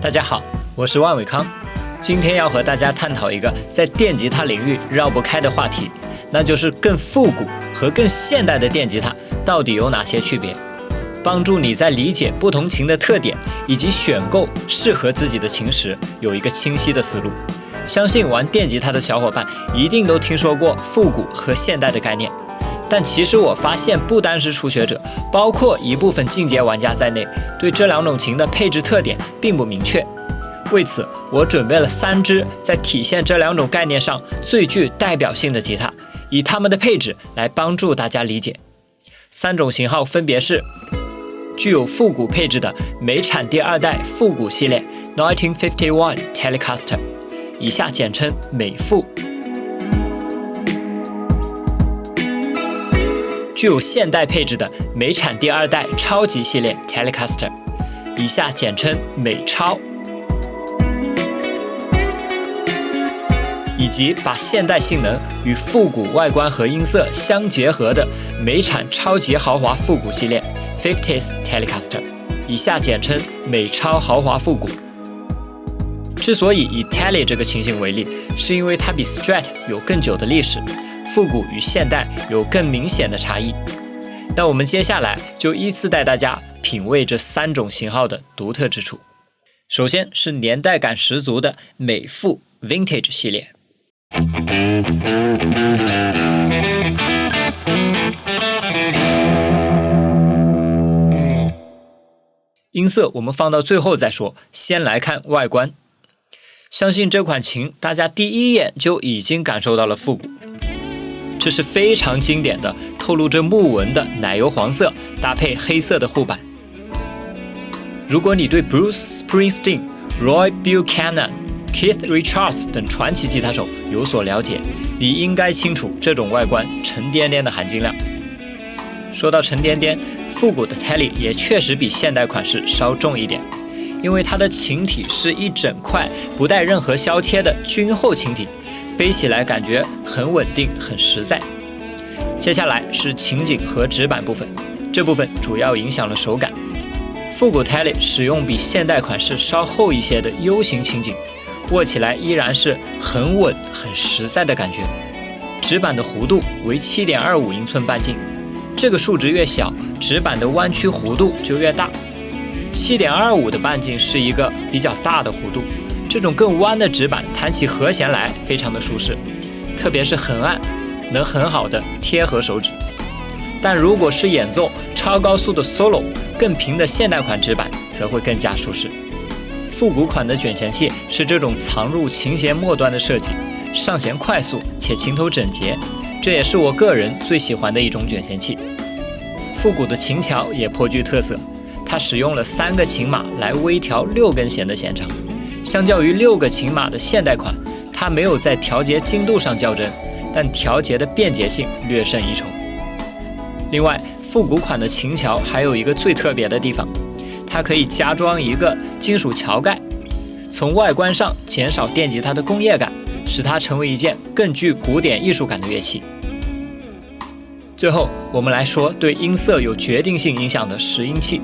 大家好，我是万伟康，今天要和大家探讨一个在电吉他领域绕不开的话题，那就是更复古和更现代的电吉他到底有哪些区别，帮助你在理解不同琴的特点以及选购适合自己的琴时有一个清晰的思路。相信玩电吉他的小伙伴一定都听说过复古和现代的概念，但其实我发现不单是初学者，包括一部分进阶玩家在内，对这两种琴的配置特点并不明确。为此，我准备了3支在体现这两种概念上最具代表性的吉他，以它们的配置来帮助大家理解。3种型号分别是具有复古配置的美产第2代复古系列 1951 Telecaster， 以下简称美复；具有现代配置的美产第2代超级系列 Telecaster， 以下简称美超；以及把现代性能与复古外观和音色相结合的美产超级豪华复古系列 50s Telecaster， 以下简称美超豪华复古。之所以以 Tele 这个琴型为例，是因为它比 Strat 有更久的历史，复古与现代有更明显的差异。那我们接下来就依次带大家品味这3种型号的独特之处。首先是年代感十足的美复 Vintage 系列。音色我们放到最后再说，先来看外观。相信这款琴大家第一眼就已经感受到了复古，这是非常经典的透露着木纹的奶油黄色搭配黑色的护板。如果你对 Bruce Springsteen、Roy Buchanan、Keith Richards 等传奇吉他手有所了解，你应该清楚这种外观沉甸甸的含金量。说到沉甸甸，复古的 Tele 也确实比现代款式稍重一点，因为它的琴体是一整块不带任何削切的均厚琴体，背起来感觉很稳定很实在。接下来是琴颈和指板部分，这部分主要影响了手感。复古 Tele 使用比现代款式稍厚一些的 U 型琴颈，握起来依然是很稳很实在的感觉。指板的弧度为 7.25 英寸半径，这个数值越小，指板的弯曲弧度就越大。7.25 的半径是一个比较大的弧度，这种更弯的指板弹起和弦来非常的舒适，特别是横按能很好的贴合手指。但如果是演奏超高速的 solo， 更平的现代款指板则会更加舒适。复古款的卷弦器是这种藏入琴弦末端的设计，上弦快速且琴头整洁，这也是我个人最喜欢的一种卷弦器。复古的琴桥也颇具特色，它使用了3个琴码来微调6根弦的弦长，相较于6个琴码的现代款，它没有在调节精度上较真，但调节的便捷性略胜一筹。另外，复古款的琴桥还有一个最特别的地方，它可以加装一个金属桥盖，从外观上减少电吉他的工业感，使它成为一件更具古典艺术感的乐器。最后，我们来说对音色有决定性影响的拾音器。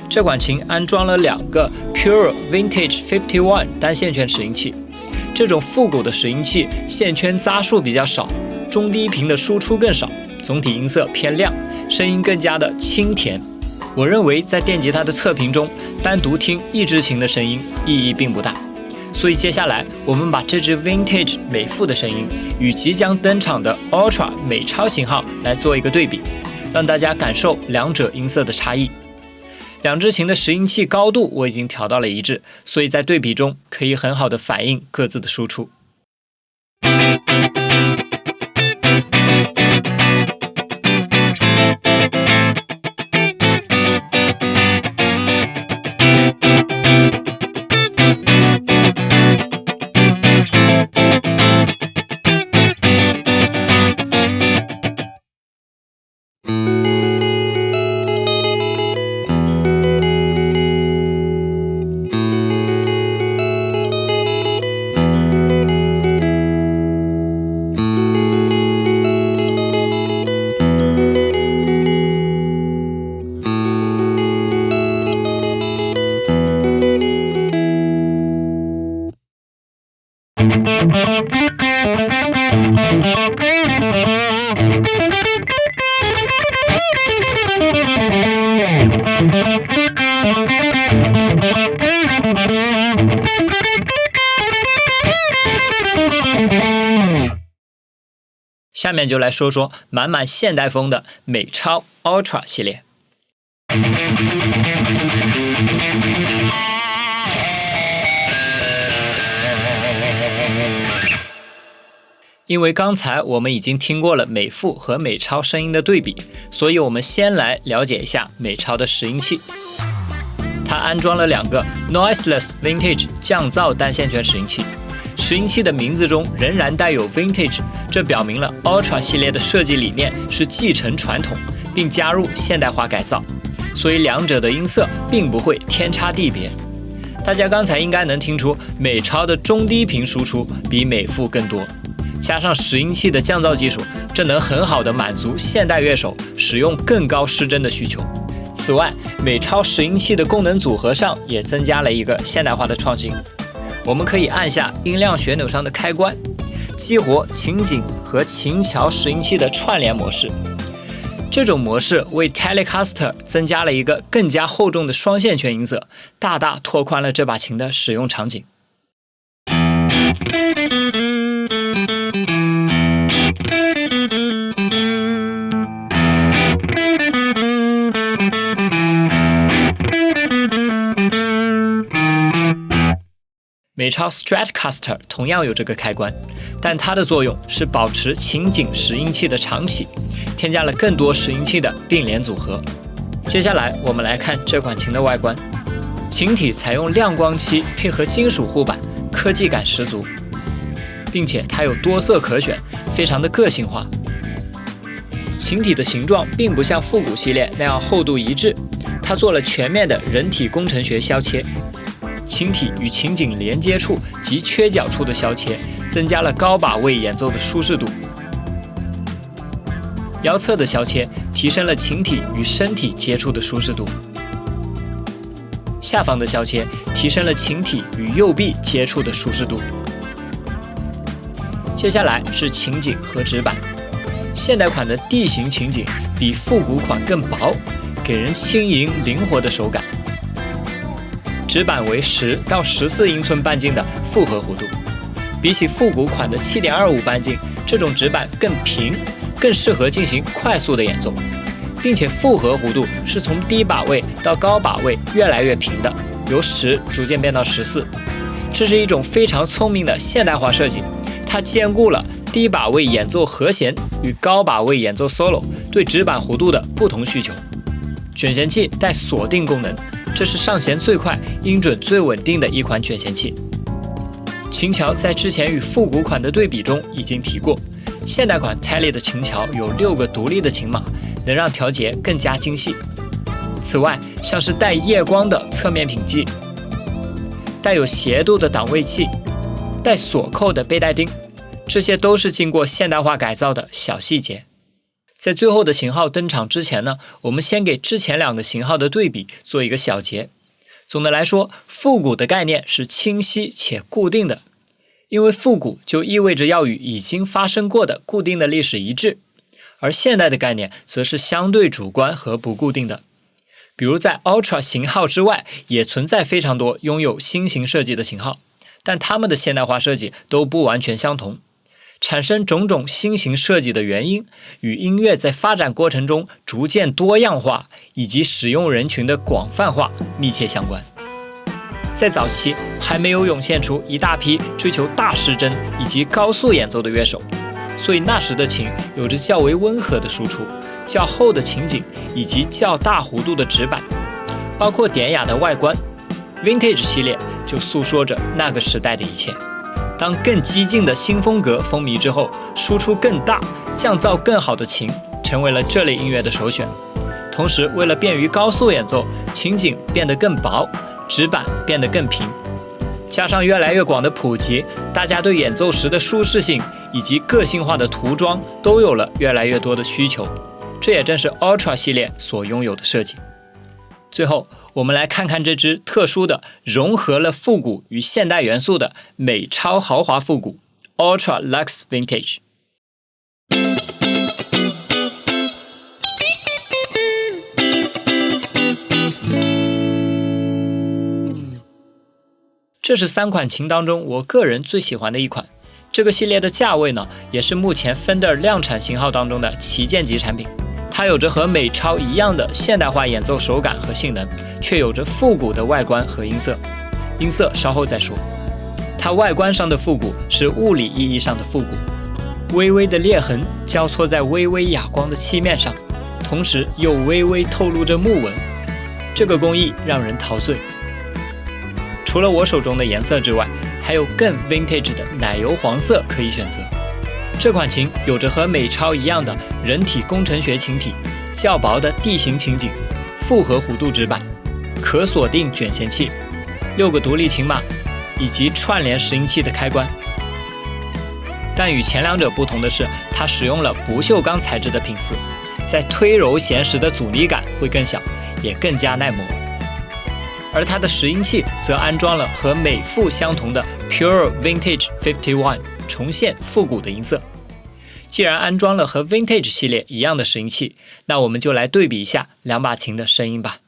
这款琴安装了2个 Pure Vintage 51单线圈拾音器，这种复古的拾音器线圈匝数比较少，中低频的输出更少，总体音色偏亮，声音更加的清甜。我认为在电吉他的测评中，单独听一支琴的声音意义并不大，所以接下来我们把这支 Vintage 美复的声音与即将登场的 Ultra 美超型号来做一个对比，让大家感受两者音色的差异。2支琴的拾音器高度我已经调到了一致，所以在对比中可以很好的反映各自的输出。下面就来说说满满现代风的美超 Ultra 系列。因为刚才我们已经听过了美副和美超声音的对比，所以我们先来了解一下美超的拾音器。它安装了2个 Noiseless Vintage 降噪单线圈拾音器，拾音器的名字中仍然带有 Vintage， 这表明了 Ultra 系列的设计理念是继承传统，并加入现代化改造，所以两者的音色并不会天差地别。大家刚才应该能听出，美超的中低频输出比美副更多。加上拾音器的降噪技术，这能很好的满足现代乐手使用更高失真的需求。此外，美超拾音器的功能组合上也增加了一个现代化的创新。我们可以按下音量旋钮上的开关，激活琴颈和琴桥拾音器的串联模式。这种模式为 Telecaster 增加了一个更加厚重的双线圈音色，大大拓宽了这把琴的使用场景。美超 Stratocaster 同样有这个开关，但它的作用是保持琴颈拾音器的长起，添加了更多拾音器的并联组合。接下来我们来看这款琴的外观，琴体采用亮光漆配合金属护板，科技感十足，并且它有多色可选，非常的个性化。琴体的形状并不像复古系列那样厚度一致，它做了全面的人体工程学削切。琴体与琴颈连接处及缺角处的削切，增加了高把位演奏的舒适度。腰侧的削切提升了琴体与身体接触的舒适度。下方的削切提升了琴体与右臂接触的舒适度。接下来是琴颈和指板。现代款的 D 型琴颈比复古款更薄，给人轻盈灵活的手感。指板为10到14英寸半径的复合弧度，比起复古款的7.25半径，这种指板更平，更适合进行快速的演奏，并且复合弧度是从低把位到高把位越来越平的，由10逐渐变到14。这是一种非常聪明的现代化设计，它兼顾了低把位演奏和弦与高把位演奏 solo 对指板弧度的不同需求。卷弦器带锁定功能，这是上弦最快、音准最稳定的一款卷弦器。琴桥在之前与复古款的对比中已经提过，现代款 Tele 的琴桥有6个独立的琴码，能让调节更加精细。此外，像是带夜光的侧面品记、带有斜度的档位器、带锁扣的背带钉，这些都是经过现代化改造的小细节。在最后的型号登场之前呢，我们先给之前2个型号的对比做一个小结。总的来说，复古的概念是清晰且固定的，因为复古就意味着要与已经发生过的固定的历史一致，而现代的概念则是相对主观和不固定的。比如在 Ultra 型号之外，也存在非常多拥有新型设计的型号，但它们的现代化设计都不完全相同。产生种种新型设计的原因，与音乐在发展过程中逐渐多样化以及使用人群的广泛化密切相关。在早期还没有涌现出一大批追求大失真以及高速演奏的乐手，所以那时的琴有着较为温和的输出、较厚的琴颈以及较大弧度的指板，包括典雅的外观。Vintage 系列就诉说着那个时代的一切。当更激进的新风格风靡之后，输出更大、降噪更好的琴成为了这类音乐的首选。同时，为了便于高速演奏，琴颈变得更薄，指板变得更平。加上越来越广的普及，大家对演奏时的舒适性以及个性化的涂装都有了越来越多的需求。这也正是 Ultra 系列所拥有的设计。最后，我们来看看这支特殊的融合了复古与现代元素的美超豪华复古 Ultra Luxe Vintage。 这是3款琴当中我个人最喜欢的一款，这个系列的价位呢，也是目前 Fender 量产型号当中的旗舰级产品。它有着和美超一样的现代化演奏手感和性能，却有着复古的外观和音色。音色稍后再说。它外观上的复古是物理意义上的复古，微微的裂痕交错在微微哑光的漆面上，同时又微微透露着木纹，这个工艺让人陶醉。除了我手中的颜色之外，还有更 vintage 的奶油黄色可以选择。这款琴有着和美超一样的人体工程学琴体、较薄的地形琴颈、复合弧度指板、可锁定卷弦器、6个独立琴码以及串联拾音器的开关。但与前两者不同的是，它使用了不锈钢材质的品丝，在推揉弦时的阻尼感会更小，也更加耐磨。而它的拾音器则安装了和美副相同的 Pure Vintage 51，重现复古的音色。既然安装了和 Vintage 系列一样的拾音器，那我们就来对比一下两把琴的声音吧。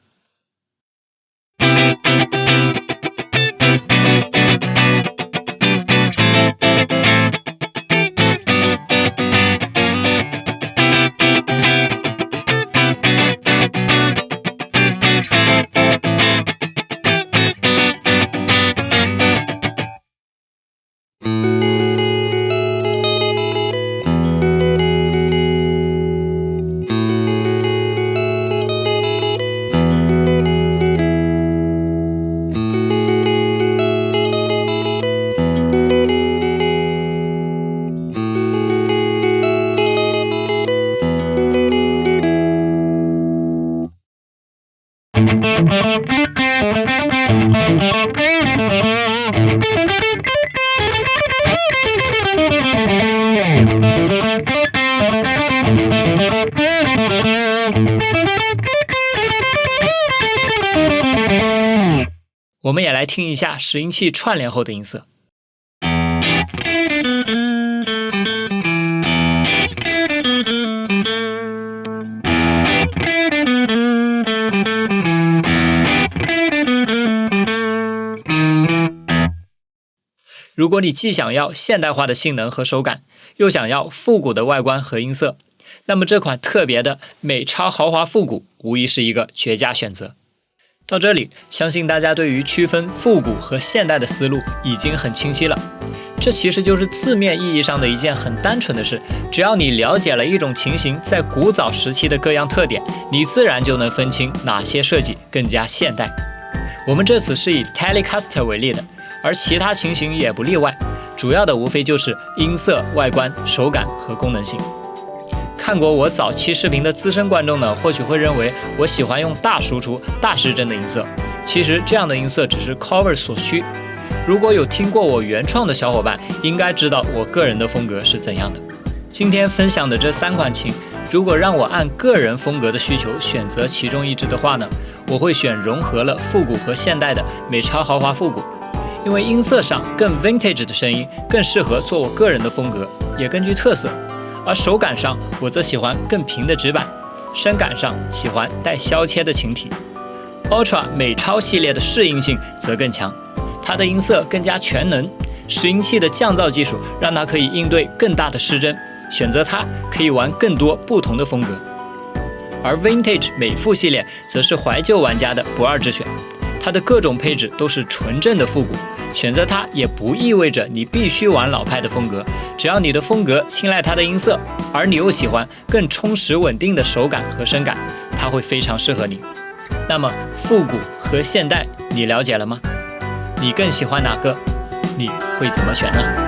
我们也来听一下拾音器串联后的音色。如果你既想要现代化的性能和手感，又想要复古的外观和音色，那么这款特别的美超豪华复古无疑是一个绝佳选择。到这里，相信大家对于区分复古和现代的思路已经很清晰了。这其实就是字面意义上的一件很单纯的事，只要你了解了一种琴型在古早时期的各样特点，你自然就能分清哪些设计更加现代。我们这次是以 Telecaster 为例的，而其他琴型也不例外，主要的无非就是音色、外观、手感和功能性。看过我早期视频的资深观众呢，或许会认为我喜欢用大输出、大失真的音色，其实这样的音色只是 cover 所需。如果有听过我原创的小伙伴，应该知道我个人的风格是怎样的。今天分享的这3款琴，如果让我按个人风格的需求选择其中一支的话呢，我会选融合了复古和现代的美超豪华复古，因为音色上更 vintage 的声音更适合做我个人的风格，也更具特色。而手感上，我则喜欢更平的指板，声感上喜欢带削切的琴体。Ultra 美超系列的适应性则更强，它的音色更加全能，拾音器的降噪技术让它可以应对更大的失真，选择它可以玩更多不同的风格。而 Vintage 美副系列则是怀旧玩家的不二之选，它的各种配置都是纯正的复古，选择它也不意味着你必须玩老派的风格，只要你的风格青睐它的音色，而你又喜欢更充实稳定的手感和声感，它会非常适合你。那么复古和现代你了解了吗？你更喜欢哪个？你会怎么选呢？